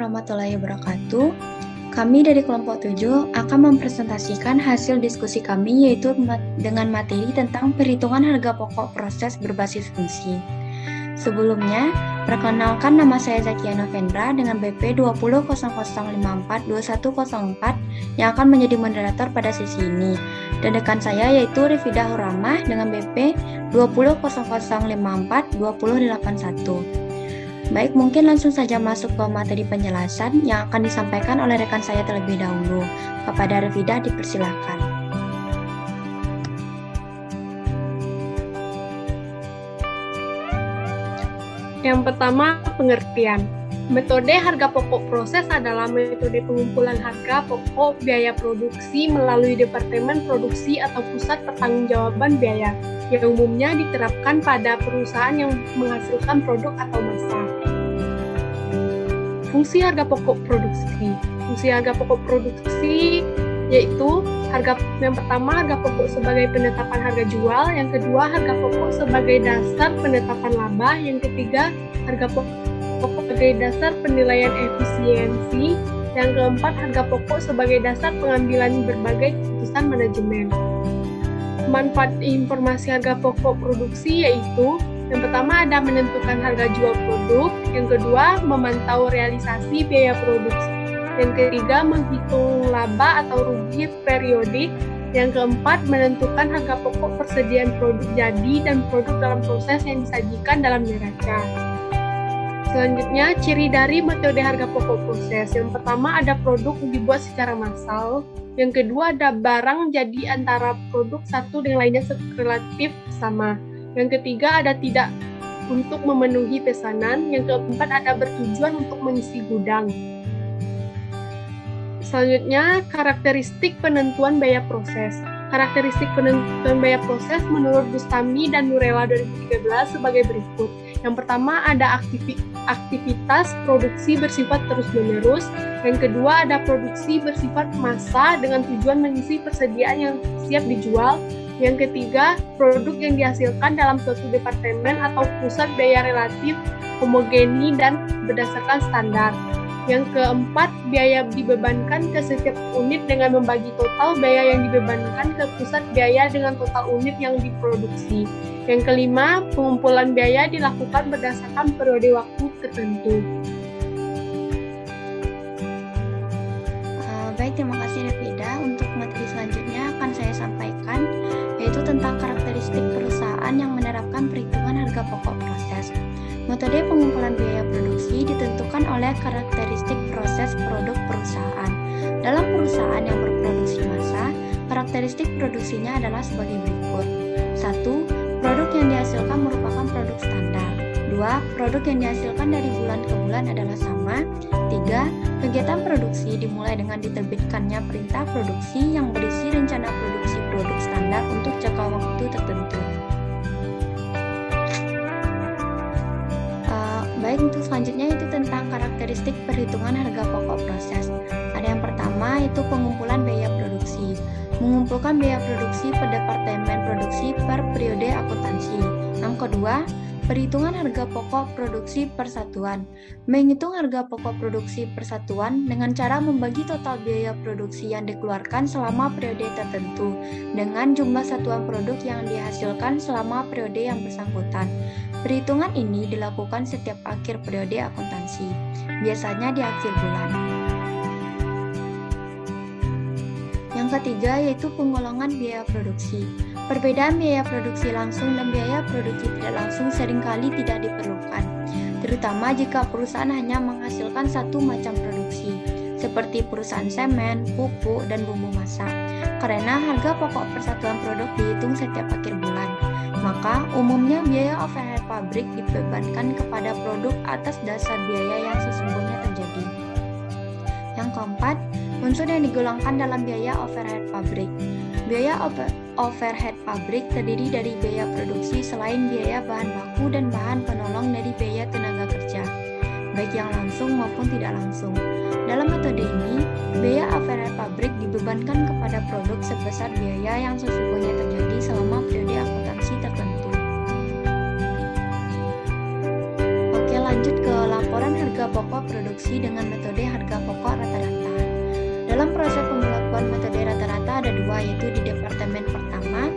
warahmatullahi wabarakatuh. Kami dari kelompok 7 akan mempresentasikan hasil diskusi kami yaitu dengan materi tentang perhitungan harga pokok proses berbasis fungsi. Sebelumnya, perkenalkan nama saya Zakia Novendra dengan BP 20.00542104 yang akan menjadi moderator pada sesi ini. Dan rekan saya yaitu Rifida Huramah dengan BP 20.00542081. Baik, mungkin langsung saja masuk ke materi penjelasan yang akan disampaikan oleh rekan saya terlebih dahulu. Kepada Rifida dipersilakan. Yang pertama, pengertian. Metode harga pokok proses adalah metode pengumpulan harga pokok biaya produksi melalui Departemen Produksi atau Pusat Pertanggungjawaban Biaya, yang umumnya diterapkan pada perusahaan yang menghasilkan produk atau massa. Fungsi harga pokok produksi. Fungsi harga pokok produksi yaitu yang pertama harga pokok sebagai penetapan harga jual, yang kedua harga pokok sebagai dasar penetapan laba, yang ketiga harga pokok sebagai dasar penilaian efisiensi, yang keempat harga pokok sebagai dasar pengambilan berbagai keputusan manajemen. Manfaat informasi harga pokok produksi yaitu yang pertama ada menentukan harga jual produk, yang kedua memantau realisasi biaya produksi, yang ketiga menghitung laba atau rugi periodik, yang keempat menentukan harga pokok persediaan produk jadi dan produk dalam proses yang disajikan dalam neraca. Selanjutnya, ciri dari metode harga pokok proses. Yang pertama ada produk dibuat secara massal, yang kedua ada barang jadi antara produk satu dengan lainnya relatif sama, yang ketiga ada tidak untuk memenuhi pesanan, yang keempat ada bertujuan untuk mengisi gudang. Selanjutnya, karakteristik penentuan biaya proses. Karakteristik penentuan biaya proses menurut Bustami dan Nurella 2013 sebagai berikut. Yang pertama ada aktivitas produksi bersifat terus-menerus. Yang kedua ada produksi bersifat massa dengan tujuan mengisi persediaan yang siap dijual. Yang ketiga, produk yang dihasilkan dalam suatu departemen atau pusat biaya relatif, homogeni, dan berdasarkan standar. Yang keempat, biaya dibebankan ke setiap unit dengan membagi total biaya yang dibebankan ke pusat biaya dengan total unit yang diproduksi. Yang kelima, pengumpulan biaya dilakukan berdasarkan periode waktu tertentu. Baik, terima kasih Rifida. Untuk materi selanjutnya akan saya sampaikan yaitu tentang karakteristik perusahaan yang menerapkan perhitungan harga pokok proses. Metode pengumpulan biaya produksi ditentukan oleh karakteristik proses produk perusahaan. Dalam perusahaan yang berproduksi massa, karakteristik produksinya adalah sebagai berikut. 1. Produk yang dihasilkan merupakan produk standar. 2. Produk yang dihasilkan dari bulan ke bulan adalah sama. 3. Kegiatan produksi dimulai dengan diterbitkannya perintah produksi yang berisi rencana produksi produk standar untuk jangka waktu tertentu. Baik, untuk selanjutnya itu tentang karakteristik perhitungan harga pokok proses. Ada yang pertama itu pengumpulan biaya produksi. Mengumpulkan biaya produksi per departemen produksi per periode akuntansi. Yang kedua, perhitungan harga pokok produksi per satuan. Menghitung harga pokok produksi per satuan dengan cara membagi total biaya produksi yang dikeluarkan selama periode tertentu dengan jumlah satuan produk yang dihasilkan selama periode yang bersangkutan. Perhitungan ini dilakukan setiap akhir periode akuntansi, biasanya di akhir bulan. Yang ketiga yaitu penggolongan biaya produksi. Perbedaan biaya produksi langsung dan biaya produksi tidak langsung seringkali tidak diperlukan, terutama jika perusahaan hanya menghasilkan satu macam produksi, seperti perusahaan semen, pupuk, dan bumbu masak, karena harga pokok persatuan produk dihitung setiap akhir bulan. Maka, umumnya biaya overhead pabrik dibebankan kepada produk atas dasar biaya yang sesungguhnya terjadi. Yang keempat, unsur yang digolongkan dalam biaya overhead pabrik. Biaya overhead pabrik terdiri dari biaya produksi selain biaya bahan baku dan bahan penolong dari biaya tenaga kerja, baik yang langsung maupun tidak langsung. Dalam metode ini, biaya overhead pabrik dibebankan kepada produk sebesar biaya yang sesungguhnya terjadi selama periode akuntansi tertentu. Oke, lanjut ke laporan harga harga pokok produksi dengan metode harga pokok rata-rata. Dalam proses pemberlakuan metode rata-rata ada dua, yaitu di departemen pertama,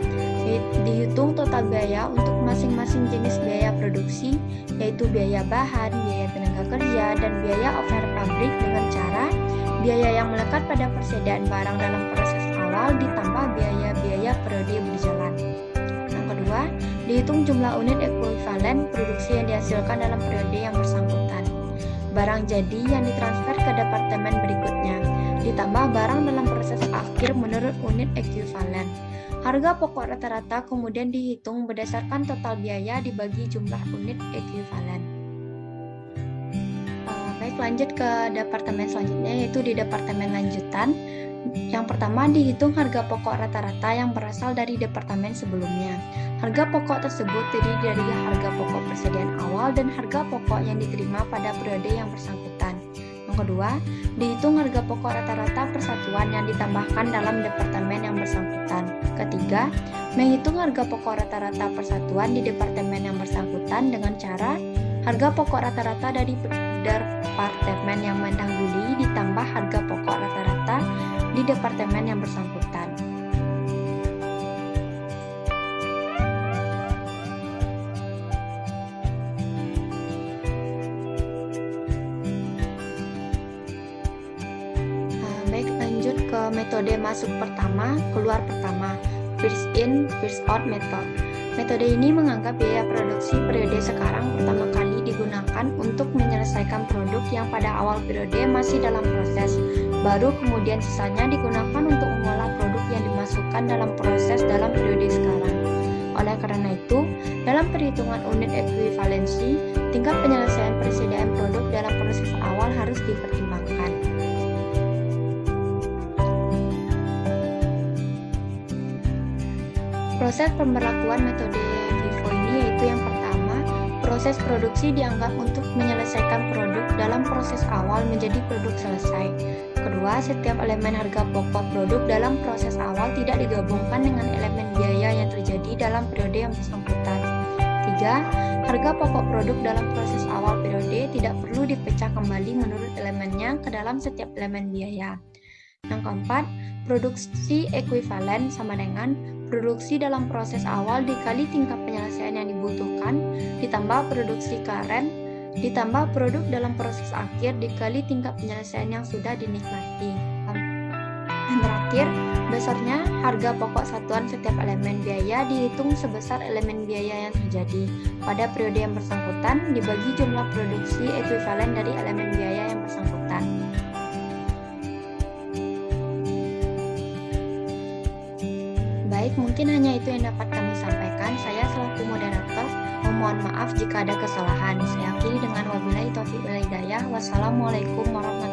dihitung total biaya untuk masing-masing jenis biaya produksi, yaitu biaya bahan, biaya tenaga kerja, dan biaya overhead pabrik dengan cara biaya yang melekat pada persediaan barang dalam proses awal ditambah biaya-biaya periode berjalan. Yang kedua, dihitung jumlah unit ekuivalen produksi yang dihasilkan dalam periode yang bersangkutan. Barang jadi yang ditransfer ke departemen berikutnya, ditambah barang dalam proses akhir menurut unit ekuivalen. Harga pokok rata-rata kemudian dihitung berdasarkan total biaya dibagi jumlah unit ekuivalen. Baik, lanjut ke departemen selanjutnya, yaitu di departemen lanjutan. Yang pertama, dihitung harga pokok rata-rata yang berasal dari departemen sebelumnya. Harga pokok tersebut terdiri dari harga pokok persediaan awal dan harga pokok yang diterima pada periode yang bersangkutan. Yang kedua, dihitung harga pokok rata-rata persatuan yang ditambahkan dalam departemen yang bersangkutan. Ketiga, menghitung harga pokok rata-rata persatuan di departemen yang bersangkutan dengan cara harga pokok rata-rata dari departemen yang mendahului ditambah harga pokok rata-rata di departemen yang bersangkutan. Baik, lanjut ke metode masuk pertama, keluar pertama, first in, first out method. Metode ini menganggap biaya produksi periode sekarang pertama kali digunakan untuk menyelesaikan produk yang pada awal periode masih dalam proses, baru kemudian sisanya digunakan untuk mengolah produk yang dimasukkan dalam proses dalam periode sekarang. Oleh karena itu, dalam perhitungan unit ekuivalensi, tingkat penyelesaian persediaan produk dalam proses awal harus dipertimbangkan. Proses pemberlakuan metode FIFO ini yaitu yang pertama, proses produksi dianggap untuk menyelesaikan produk dalam proses awal menjadi produk selesai. Kedua, setiap elemen harga pokok produk dalam proses awal tidak digabungkan dengan elemen biaya yang terjadi dalam periode yang bersangkutan. Tiga, harga pokok produk dalam proses awal periode tidak perlu dipecah kembali menurut elemennya ke dalam setiap elemen biaya. Yang keempat, produksi ekuivalen sama dengan produksi dalam proses awal dikali tingkat penyelesaian yang dibutuhkan, ditambah produksi karen, ditambah produk dalam proses akhir dikali tingkat penyelesaian yang sudah dinikmati. Dan terakhir, dasarnya harga pokok satuan setiap elemen biaya dihitung sebesar elemen biaya yang terjadi pada periode yang bersangkutan dibagi jumlah produksi ekuivalen dari elemen biaya yang bersangkutan. Baik, mungkin hanya itu yang dapat kami sampaikan. Saya selaku moderator memohon maaf jika ada kesalahan. Saya akhiri dengan wabillahi taufiq wal hidayah. Wassalamualaikum warahmatullahi wabarakatuh.